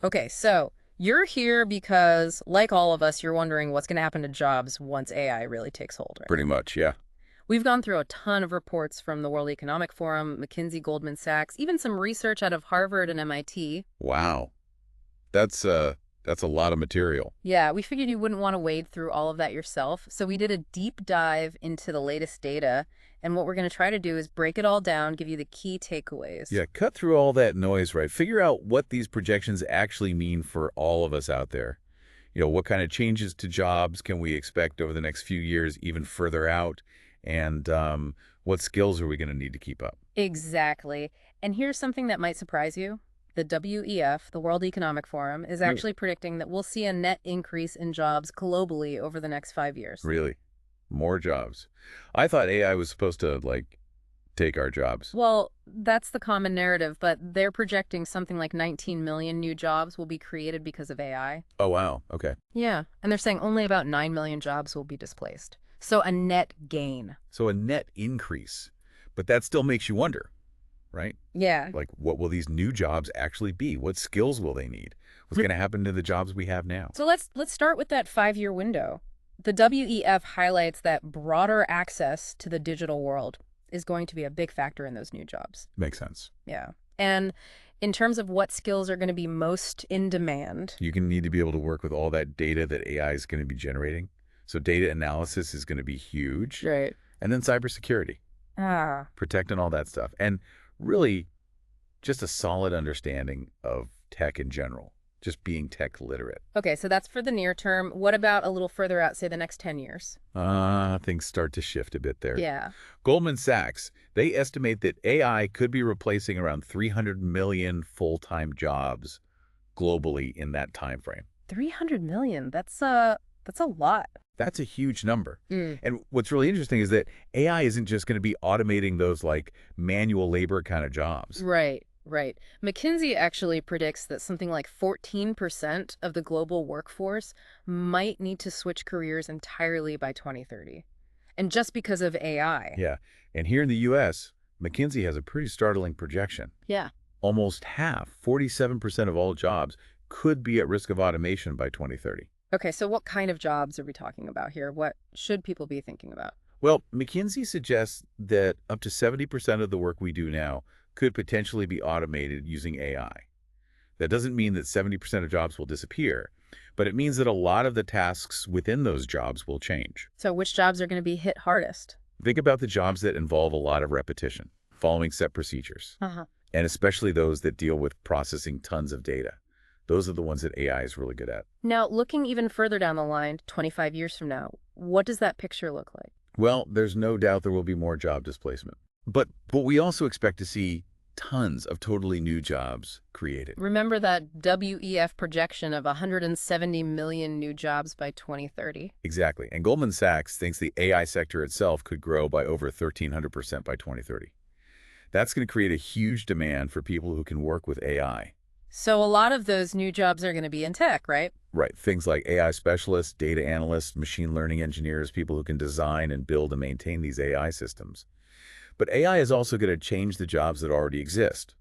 Okay, so you're here because, like all of us, you're wondering what's going to happen to jobs once AI really takes hold, right? Pretty much, yeah. We've gone through a ton of reports from the World Economic Forum, McKinsey, Goldman Sachs, even some research out of Harvard and MIT. Wow. That's a lot of material. Yeah, we figured you wouldn't want to wade through all of that yourself, so we did a deep dive into the latest data, and what we're going to try to do is break it all down, give you the key takeaways. Yeah, cut through all that noise, right? Figure out what these projections actually mean for all of us out there. What kind of changes to jobs can we expect over the next few years, even further out? And what skills are we going to need to keep up? Exactly. And here's something that might surprise you. The WEF, the World Economic Forum, is Really? actually predicting that we'll see a net increase in jobs globally over the next 5 years. Really? More jobs. I thought AI was supposed to, like, take our jobs. Well, that's the common narrative, but they're projecting something like 19 million new jobs will be created because of AI. Oh, wow. Okay. Yeah, and they're saying only about 9 million jobs will be displaced. So a net gain. So a net increase. But that still makes you wonder, right? Yeah. Like, what will these new jobs actually be? What skills will they need? What's going to happen to the jobs we have now? So let's start with that 5-year window. The WEF highlights that broader access to the digital world is going to be a big factor in those new jobs. Makes sense. Yeah. And in terms of what skills are going to be most in demand. You can need to be able to work with all that data that AI is going to be generating. So data analysis is going to be huge. Right. And then cybersecurity, Ah. protecting all that stuff. And really just a solid understanding of tech in general, just being tech literate. Okay, so that's for the near term. What about a little further out, say the next 10 years? Things start to shift a bit there. Yeah. Goldman Sachs, they estimate that AI could be replacing around 300 million full-time jobs globally in that time frame. 300 million. That's a lot. That's a huge number. Mm. And what's really interesting is that AI isn't just going to be automating those like manual labor kind of jobs. Right, right. McKinsey actually predicts that something like 14% of the global workforce might need to switch careers entirely by 2030. And just because of AI. Yeah. And here in the US, McKinsey has a pretty startling projection. Yeah. Almost half, 47% of all jobs could be at risk of automation by 2030. Okay, so what kind of jobs are we talking about here? What should people be thinking about? Well, McKinsey suggests that up to 70% of the work we do now could potentially be automated using AI. That doesn't mean that 70% of jobs will disappear, but it means that a lot of the tasks within those jobs will change. So which jobs are going to be hit hardest? Think about the jobs that involve a lot of repetition, following set procedures, Uh-huh. and especially those that deal with processing tons of data. Those are the ones that AI is really good at. Now, looking even further down the line, 25 years from now, what does that picture look like? Well, there's no doubt there will be more job displacement. But we also expect to see tons of totally new jobs created. Remember that WEF projection of 170 million new jobs by 2030? Exactly. And Goldman Sachs thinks the AI sector itself could grow by over 1,300% by 2030. That's going to create a huge demand for people who can work with AI. So a lot of those new jobs are going to be in tech, right? Right. Things like AI specialists, data analysts, machine learning engineers, people who can design and build and maintain these AI systems. But AI is also going to change the jobs that already exist.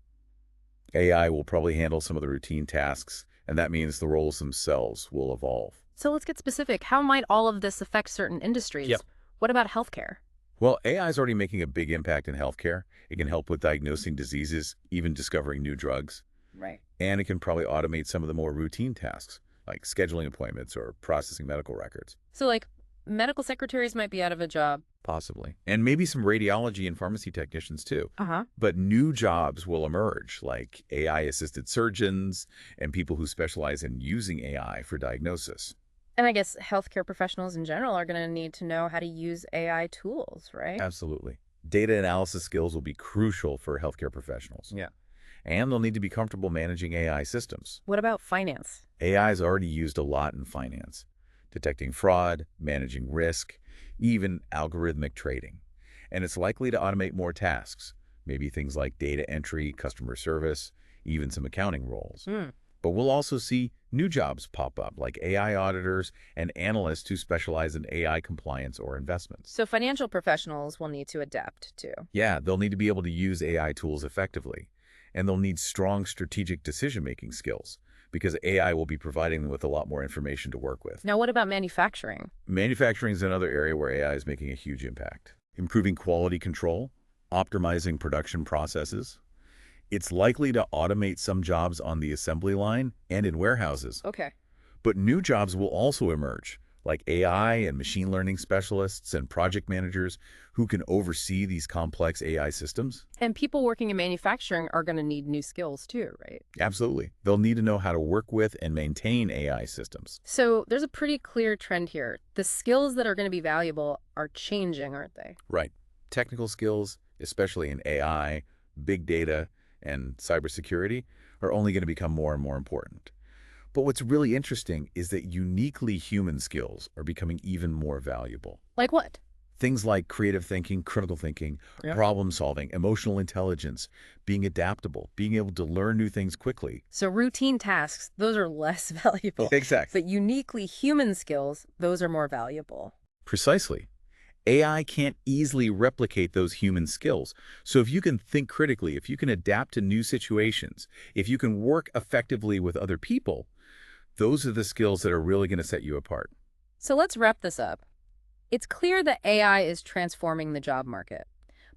AI will probably handle some of the routine tasks, and that means the roles themselves will evolve. So let's get specific. How might all of this affect certain industries? Yep. What about healthcare? Well, AI is already making a big impact in healthcare. It can help with diagnosing diseases, even discovering new drugs. Right. And it can probably automate some of the more routine tasks, like scheduling appointments or processing medical records. So, like, medical secretaries might be out of a job. Possibly. And maybe some radiology and pharmacy technicians too. Uh-huh. But new jobs will emerge, like AI-assisted surgeons and people who specialize in using AI for diagnosis. And I guess healthcare professionals in general are going to need to know how to use AI tools, right? Absolutely. Data analysis skills will be crucial for healthcare professionals. Yeah. And they'll need to be comfortable managing AI systems. What about finance? AI is already used a lot in finance, detecting fraud, managing risk, even algorithmic trading. And it's likely to automate more tasks, maybe things like data entry, customer service, even some accounting roles. Hmm. But we'll also see new jobs pop up, like AI auditors and analysts who specialize in AI compliance or investments. So financial professionals will need to adapt too. Yeah, they'll need to be able to use AI tools effectively, and they'll need strong strategic decision-making skills, because AI will be providing them with a lot more information to work with. Now, what about manufacturing? Manufacturing is another area where AI is making a huge impact. Improving quality control, optimizing production processes. It's likely to automate some jobs on the assembly line and in warehouses. Okay. But new jobs will also emerge, like AI and machine learning specialists and project managers who can oversee these complex AI systems. And people working in manufacturing are going to need new skills too, right? Absolutely. They'll need to know how to work with and maintain AI systems. So there's a pretty clear trend here. The skills that are going to be valuable are changing, aren't they? Right. Technical skills, especially in AI, big data, and cybersecurity, are only going to become more and more important. But what's really interesting is that uniquely human skills are becoming even more valuable. Like what? Things like creative thinking, critical thinking, Yeah. problem solving, emotional intelligence, being adaptable, being able to learn new things quickly. So routine tasks, those are less valuable. Exactly. But uniquely human skills, those are more valuable. Precisely. AI can't easily replicate those human skills. So if you can think critically, if you can adapt to new situations, if you can work effectively with other people, those are the skills that are really going to set you apart. So let's wrap this up. It's clear that AI is transforming the job market,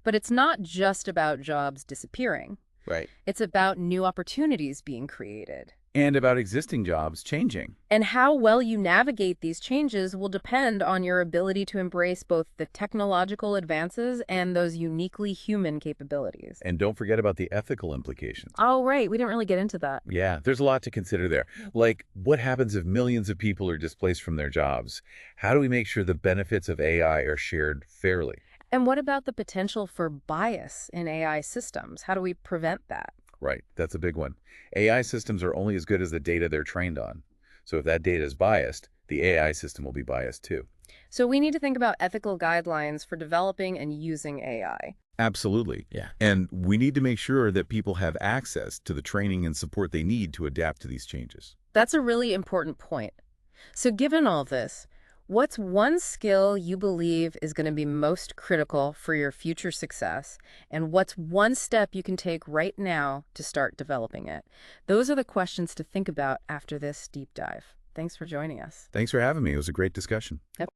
but it's not just about jobs disappearing. Right. It's about new opportunities being created. And about existing jobs changing. And how well you navigate these changes will depend on your ability to embrace both the technological advances and those uniquely human capabilities. And don't forget about the ethical implications. Oh, right. We didn't really get into that. Yeah, there's a lot to consider there. Like, what happens if millions of people are displaced from their jobs? How do we make sure the benefits of AI are shared fairly? And what about the potential for bias in AI systems? How do we prevent that? Right, that's a big one. AI systems are only as good as the data they're trained on. So if that data is biased, the AI system will be biased too. So we need to think about ethical guidelines for developing and using AI. Absolutely. Yeah. And we need to make sure that people have access to the training and support they need to adapt to these changes. That's a really important point. So given all this, what's one skill you believe is going to be most critical for your future success? And what's one step you can take right now to start developing it? Those are the questions to think about after this deep dive. Thanks for joining us. Thanks for having me. It was a great discussion. Yep.